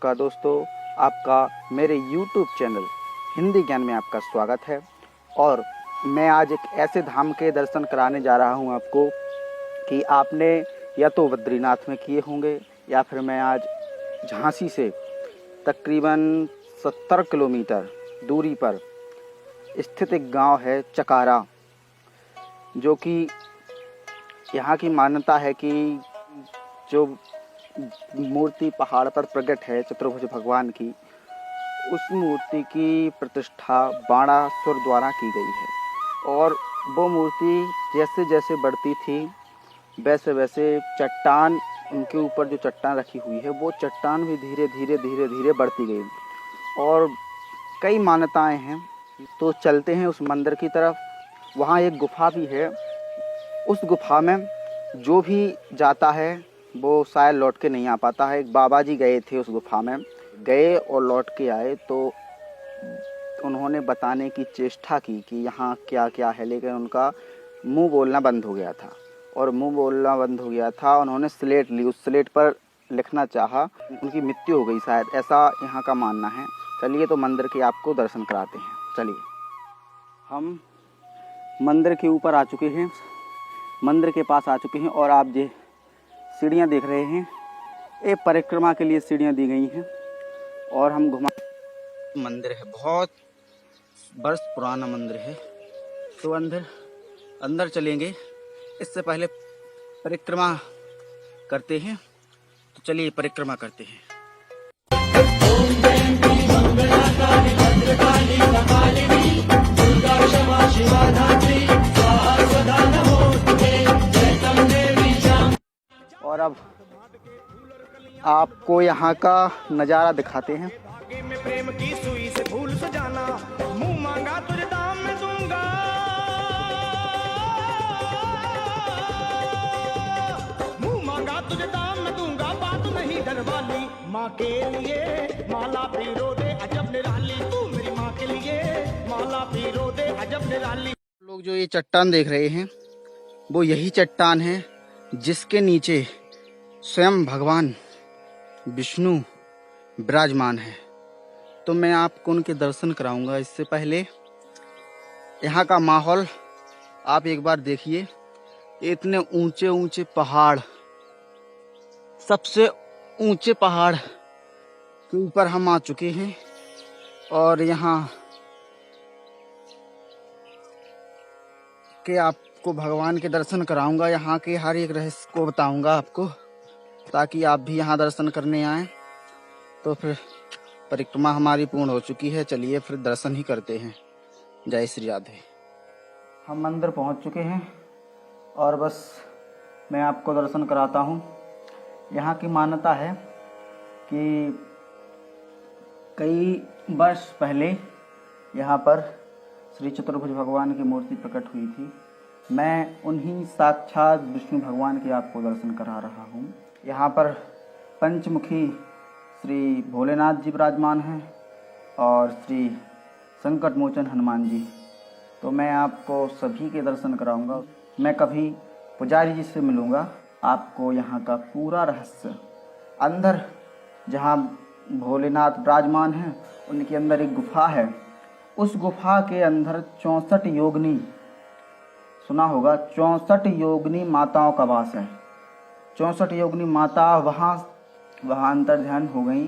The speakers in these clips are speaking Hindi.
नमस्कार दोस्तों, आपका मेरे YouTube चैनल हिंदी ज्ञान में आपका स्वागत है। और मैं आज एक ऐसे धाम के दर्शन कराने जा रहा हूं आपको कि आपने या तो बद्रीनाथ में किए होंगे या फिर मैं आज झांसी से तकरीबन 70 किलोमीटर दूरी पर स्थित एक गांव है चकारा, जो कि यहाँ की मान्यता है कि जो मूर्ति पहाड़ पर प्रकट है चतुर्भुज भगवान की, उस मूर्ति की प्रतिष्ठा बाणासुर द्वारा की गई है। और वो मूर्ति जैसे जैसे बढ़ती थी वैसे वैसे चट्टान, उनके ऊपर जो चट्टान रखी हुई है वो चट्टान भी धीरे धीरे बढ़ती गई। और कई मान्यताएं हैं, तो चलते हैं उस मंदिर की तरफ। वहाँ एक गुफा भी है। उस गुफा में जो भी जाता है वो शायद लौट के नहीं आ पाता है। एक बाबा जी गए थे, उस गुफा में गए और लौट के आए, तो उन्होंने बताने की चेष्टा की कि यहाँ क्या क्या है, लेकिन उनका मुंह बोलना बंद हो गया था। और मुंह बोलना बंद हो गया था, उन्होंने स्लेट ली, उस स्लेट पर लिखना चाहा, उनकी मृत्यु हो गई शायद, ऐसा यहाँ का मानना है। चलिए तो मंदिर के आपको दर्शन कराते हैं। चलिए, हम मंदिर के ऊपर आ चुके हैं, मंदिर के पास आ चुके हैं। और आप ये सीढ़ियाँ देख रहे हैं, ये परिक्रमा के लिए सीढ़ियाँ दी गई हैं। और हम घुमा, मंदिर है, बहुत वर्ष पुराना मंदिर है। तो अंदर चलेंगे, इससे पहले परिक्रमा करते हैं। तो चलिए परिक्रमा करते हैं। और अब आपको यहाँ का नज़ारा दिखाते हैं। प्रेम की सुई से फूल सजाना, मुंह मांगा तुझे दाम में दूंगा, मुंह मांगा तुझे दाम में दूंगा, बात नहीं डरवाली। माँ के लिए माला पीरो दे अजब निराली, तू मेरी माँ के लिए माला पीरो दे अजब निराली। लोग जो ये चट्टान देख रहे हैं वो यही चट्टान है जिसके नीचे स्वयं भगवान विष्णु विराजमान है। तो मैं आपको उनके दर्शन कराऊंगा। इससे पहले यहाँ का माहौल आप एक बार देखिए। इतने ऊंचे ऊंचे पहाड़, सबसे ऊंचे पहाड़ के ऊपर हम आ चुके हैं। और यहाँ के आपको भगवान के दर्शन कराऊंगा, यहाँ के हर एक रहस्य को बताऊंगा आपको, ताकि आप भी यहाँ दर्शन करने आएँ। तो फिर परिक्रमा हमारी पूर्ण हो चुकी है, चलिए फिर दर्शन ही करते हैं। जय श्री राधे। हम मंदिर पहुँच चुके हैं और बस मैं आपको दर्शन कराता हूँ। यहाँ की मान्यता है कि कई वर्ष पहले यहाँ पर श्री चतुर्भुज भगवान की मूर्ति प्रकट हुई थी। मैं उन्हीं साक्षात विष्णु भगवान के आपको दर्शन करा रहा हूँ। यहाँ पर पंचमुखी श्री भोलेनाथ जी विराजमान हैं और श्री संकट मोचन हनुमान जी। तो मैं आपको सभी के दर्शन कराऊंगा। मैं कभी पुजारी जी से मिलूंगा, आपको यहाँ का पूरा रहस्य, अंदर जहाँ भोलेनाथ विराजमान हैं उनके अंदर एक गुफा है, उस गुफा के अंदर 64 योगिनी, सुना होगा, 64 योगिनी माताओं का वास है। 64 योगिनी माता वहाँ अंतर ध्यान हो गई,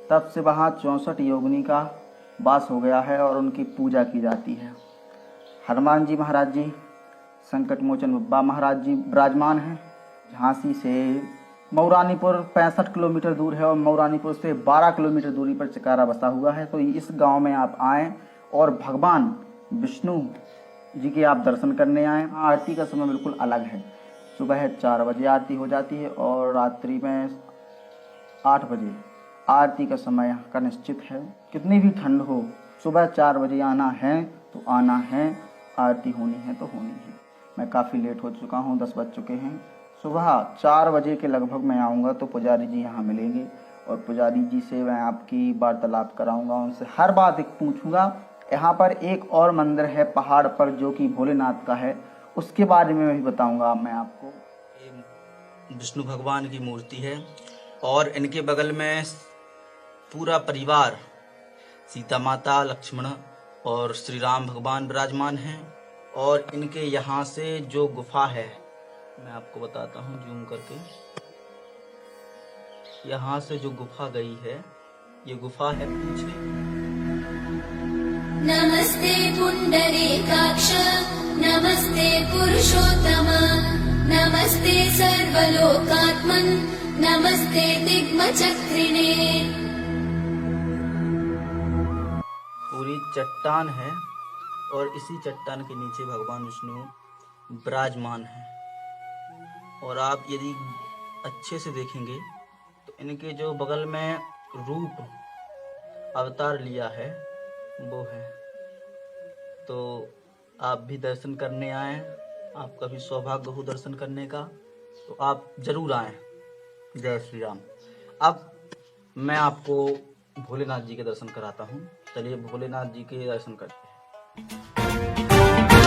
तब से वहाँ 64 योगिनी का वास हो गया है और उनकी पूजा की जाती है। हनुमान जी महाराज जी, संकट मोचन बब्बा महाराज जी विराजमान हैं। झांसी से मऊरानीपुर 65 किलोमीटर दूर है और मऊरानीपुर से 12 किलोमीटर दूरी पर चकारा बसा हुआ है। तो इस गांव में आप आएँ और भगवान विष्णु जी के आप दर्शन करने आएँ। आरती का समय बिल्कुल अलग है। सुबह 4 बजे आरती हो जाती है और रात्रि में 8 बजे आरती का समय यहाँ का निश्चित है। कितनी भी ठंड हो, सुबह 4 बजे आना है तो आना है, आरती होनी है तो होनी है। मैं काफ़ी लेट हो चुका हूँ, 10 बज चुके हैं। सुबह 4 बजे के लगभग मैं आऊँगा तो पुजारी जी यहाँ मिलेंगे और पुजारी जी से मैं आपकी वार्तालाप कराऊँगा, उनसे हर बात एक पूछूँगा। यहाँ पर एक और मंदिर है पहाड़ पर जो कि भोलेनाथ का है, उसके बारे में भी बताऊँगा मैं आपको। विष्णु भगवान की मूर्ति है और इनके बगल में पूरा परिवार, सीता माता, लक्ष्मण और श्री राम भगवान विराजमान हैं। और इनके यहाँ से जो गुफा है, मैं आपको बताता हूँ जूम करके। यहाँ से जो गुफा गई है, ये गुफा है पीछे। नमस्ते पुंडरीकाक्ष, नमस्ते पुरुषोत्तम, नमस्ते सर्वलोकात्मन, नमस्ते दिग्मचक्रिणे। पूरी चट्टान है और इसी चट्टान के नीचे भगवान विष्णु विराजमान है। और आप यदि अच्छे से देखेंगे तो इनके जो बगल में रूप अवतार लिया है वो है। तो आप भी दर्शन करने आए, आपका भी सौभाग्य हो दर्शन करने का, तो आप जरूर आएं। जय श्री राम। अब मैं आपको भोलेनाथ जी के दर्शन कराता हूँ। चलिए भोलेनाथ जी के दर्शन करते हैं।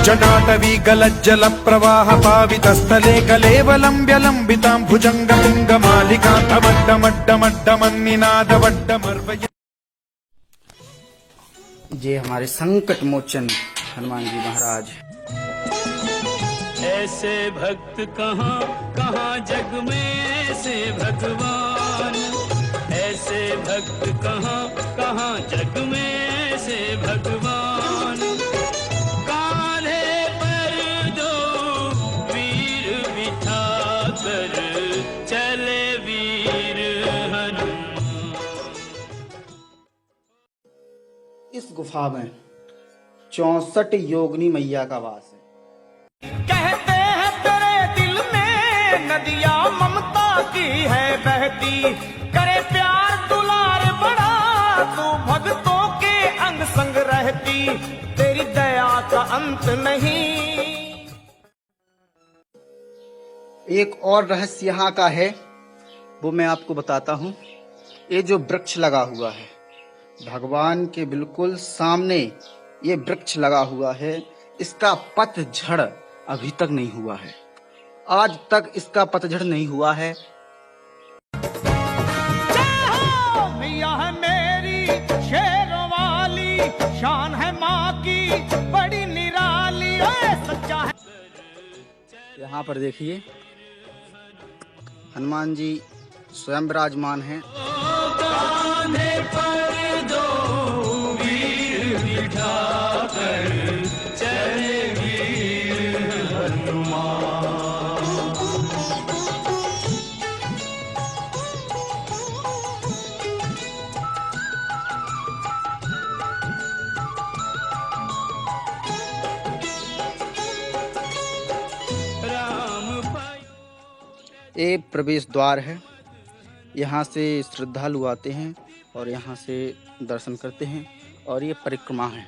जटाटवी गलज्जल प्रवाह पावितस्थले कलेवलम्ब्य लम्बितां भुजंग तुंग मालिका तवड्डमड्डमड्डमन्निनादवड्डमर्वय। ये हमारे संकट मोचन हनुमान जी महाराज। ऐसे भक्त कहाँ कहाँ जग में, ऐसे भगवान। ऐसे भक्त कहाँ कहाँ जग में, ऐसे भगवान। कान्हे पर जो वीर बिठा कर चले वीर हनुमान। इस गुफा में 64 योगिनी मैया का वास है। कहते हैं तेरे दिल में नदियाँ ममता की है बहती, करे प्यार दुलार बड़ा तू भक्तों के अंग संग रहती, तेरी दया का अंत नहीं। एक और रहस्य यहाँ का है, वो मैं आपको बताता हूँ। ये जो वृक्ष लगा हुआ है, भगवान के बिल्कुल सामने ये वृक्ष लगा हुआ है, इसका पतझड़ अभी तक नहीं हुआ है। आज तक इसका पतझड़ नहीं हुआ है। मैया है मेरी शेरवाली, शान है माँ की बड़ी निराली, ओए सच्चा है। यहाँ पर देखिए हनुमान जी स्वयं विराजमान हैं। कान्हे पर दो वीर बिठा कर चले वीर हनुमान। ये प्रवेश द्वार है, यहाँ से श्रद्धालु आते हैं और यहाँ से दर्शन करते हैं। और ये परिक्रमा है,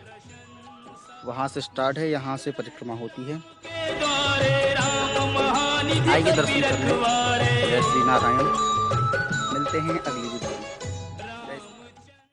वहाँ से स्टार्ट है, यहाँ से परिक्रमा होती है। आइए दर्शन करने। जय श्री नारायण। मिलते हैं अगली